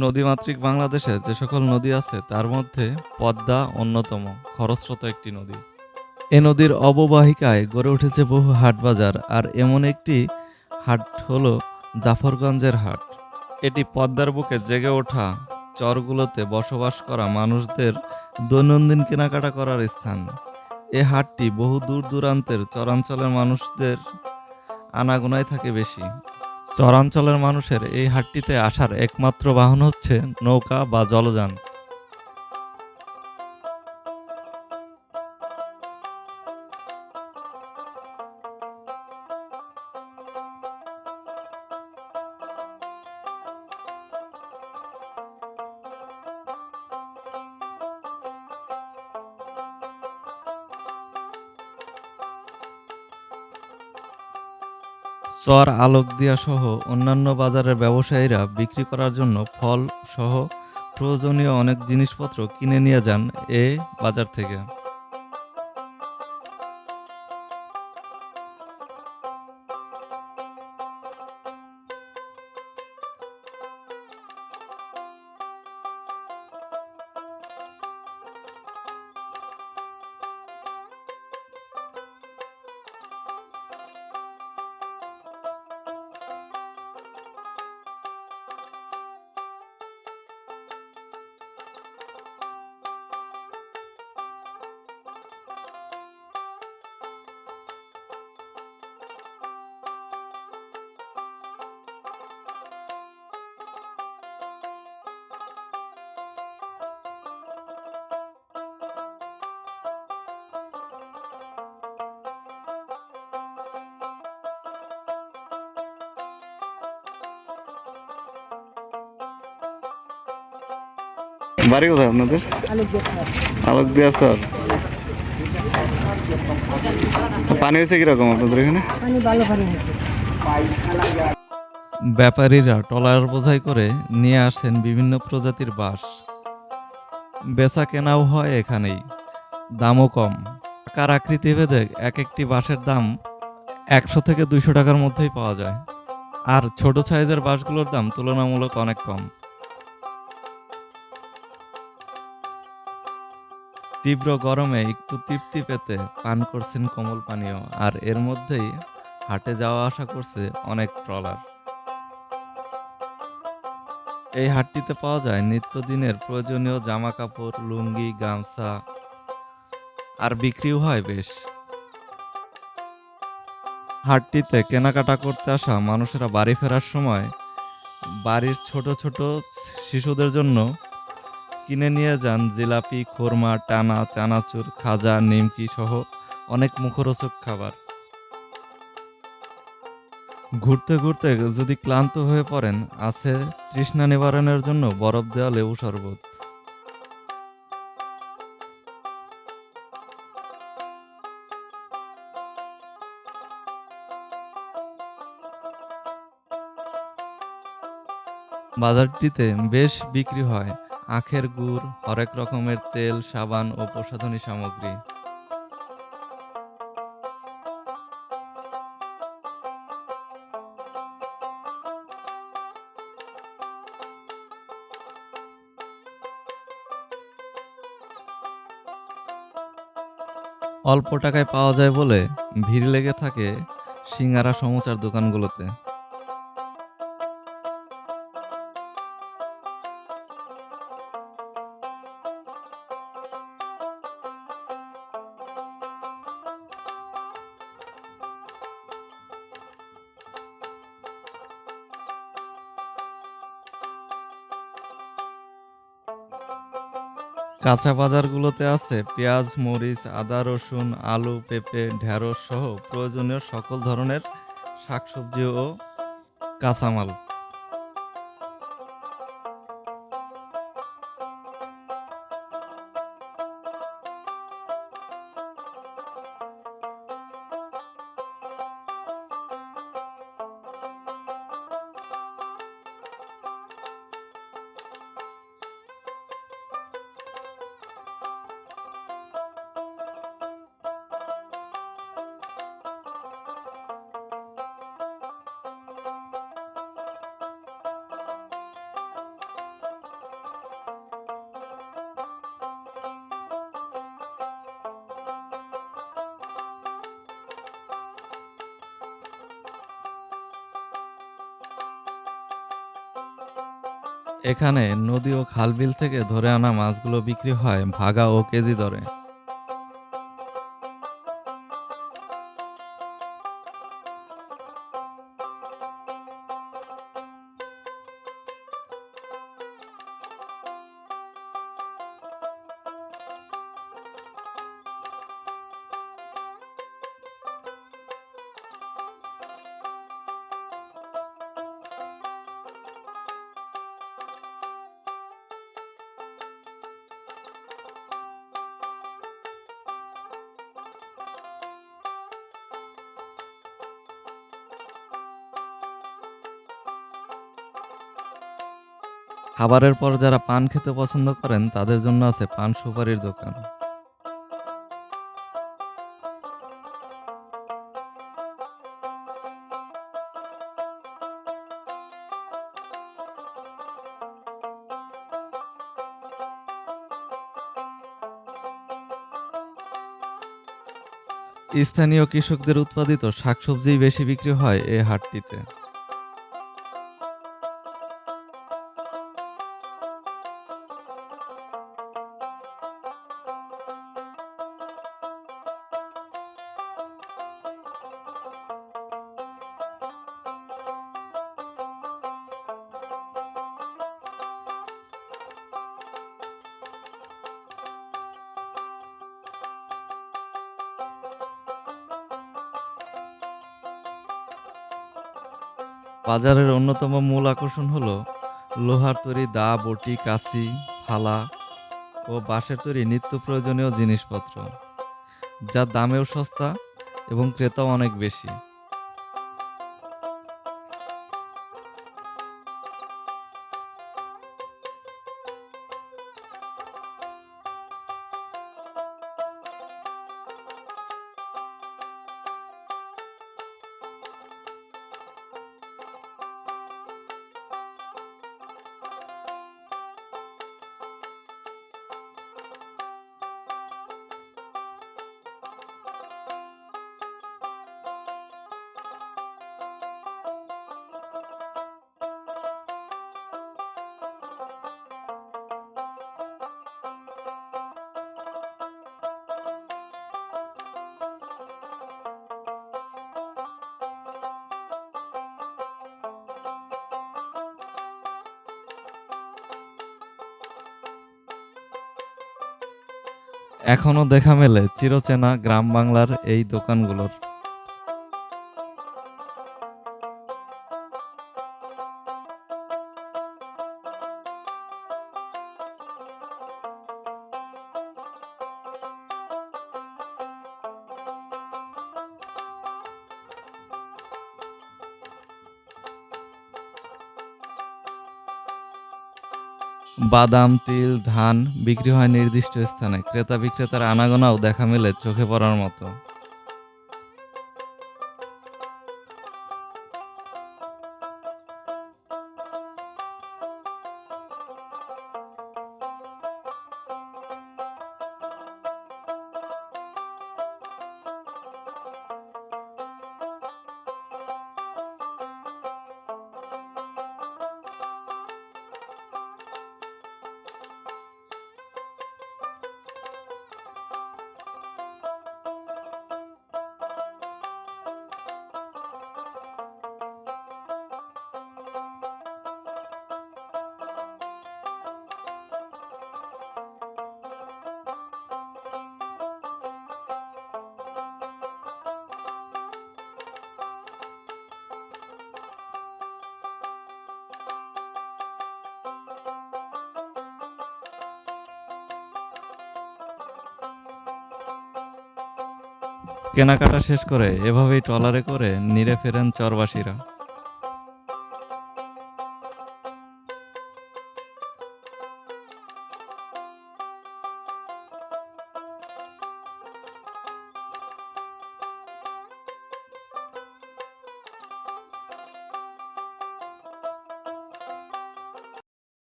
নদীমাতৃক বাংলাদেশে যে সকল নদী আছে তার মধ্যে পদ্মা অন্যতম খরস্রোতা একটি নদী। এ নদীর অববাহিকায় গড়ে উঠেছে বহু হাট বাজার, আর এমন একটি হাট হলো জাফরগঞ্জের হাট। এটি পদ্মার বুকে জেগে ওঠা চরগুলোতে বসবাস করা মানুষদের দৈনন্দিন কেনাকাটা করার স্থান। এ হাটটি বহু দূর দূরান্তের চরাঞ্চলের মানুষদের আনাগোনায় থাকে বেশি। চরাঞ্চলের মানুষের এই হাটটিতে আসার একমাত্র বাহন হচ্ছে নৌকা বা জলযান। চর আলোকদিয়া সহ অন্যান্য বাজারের ব্যবসায়ীরা বিক্রি করার জন্য ফল সহ প্রয়োজনীয় অনেক জিনিসপত্র কিনে নিয়ে যান এ বাজার থেকে। বাড়ি কোথায় আপনাদের? আলোকদিয়া স্যার। পানি হয়েছে কিরকম আপনাদের এখানে? ব্যাপারীরা ট্রলার বোঝাই করে নিয়ে আসেন বিভিন্ন প্রজাতির বাঁশ। বেচা কেনাও হয় এখানেই, দামও কম। আকার আকৃতি ভেদে এক একটি বাঁশের দাম 100 থেকে 200 টাকার মধ্যেই পাওয়া যায়, আর ছোট সাইজের বাঁশগুলোর দাম তুলনামূলক অনেক কম। তীব্র গরমে একটু তৃপ্তি পেতে পান করছেন কোমল পানীয়, আর এর মধ্যেই হাটে যাওয়া আসা করছে অনেক ট্রলার। এই হাটটিতে পাওয়া যায় নিত্যদিনের প্রয়োজনীয় জামা কাপড়, লুঙ্গি, গামছা, আর বিক্রিও হয় বেশ। হাটটিতে কেনাকাটা করতে আসা মানুষেরা বাড়ি ফেরার সময় বাড়ির ছোট ছোট শিশুদের জন্য কিনে নিয়ে যান জিলাপি, খোরমা, টানা, চানাচুর, খাজা, নিমকি সহ অনেক মুখরোচক খাবার। ঘুরতে ঘুরতে যদি ক্লান্ত হয়ে পড়েন, আছে তৃষ্ণা নিবারণের জন্য বরফ দেওয়া লেবু শরবত। বাজারটিতে বেশ বিক্রি হয় আখের গুড়, হরেক রকমের তেল, সাবান ও প্রসাধনী সামগ্রী। অল্প টাকায় পাওয়া যায় বলে ভিড় লেগে থাকে সিঙ্গারা সমুচার দোকানগুলোতে। কাঁচা বাজারগুলোতে আছে পেঁয়াজ, মরিচ, আদা, রসুন, আলু, পেঁপে, ঢেঁড়স সহ প্রয়োজনীয় সকল ধরনের শাকসবজি ও কাঁচামাল। এখানে নদী ও খাল-বিল থেকে ধরে আনা মাছগুলো বিক্রি হয় ভাগা ও কেজি দরে। খাবারের পর যারা পান খেতে পছন্দ করেন তাদের জন্য আছে পান সুপারির দোকান। স্থানীয় কৃষকদের উৎপাদিত শাকসবজিই বেশি বিক্রি হয় এই হাটটিতে। বাজারের অন্যতম মূল আকর্ষণ হলো লোহার তৈরি দা, বটি, কাঁচি, থালা ও বাঁশের তৈরি নিত্য প্রয়োজনীয় জিনিসপত্র, যা দামেও সস্তা এবং ক্রেতাও অনেক বেশি। এখনো দেখা মেলে চিরচেনা গ্রাম বাংলার এই দোকানগুলোর। বাদাম, তিল, ধান বিক্রি হয় নির্দিষ্ট স্থানে। ক্রেতা বিক্রেতার আনাগোনাও দেখা মেলে চোখে পড়ার মতো। কেনাকাটা শেষ করে এভাবেই ট্রলারে করে নিরে ফেরেন চরবাসীরা।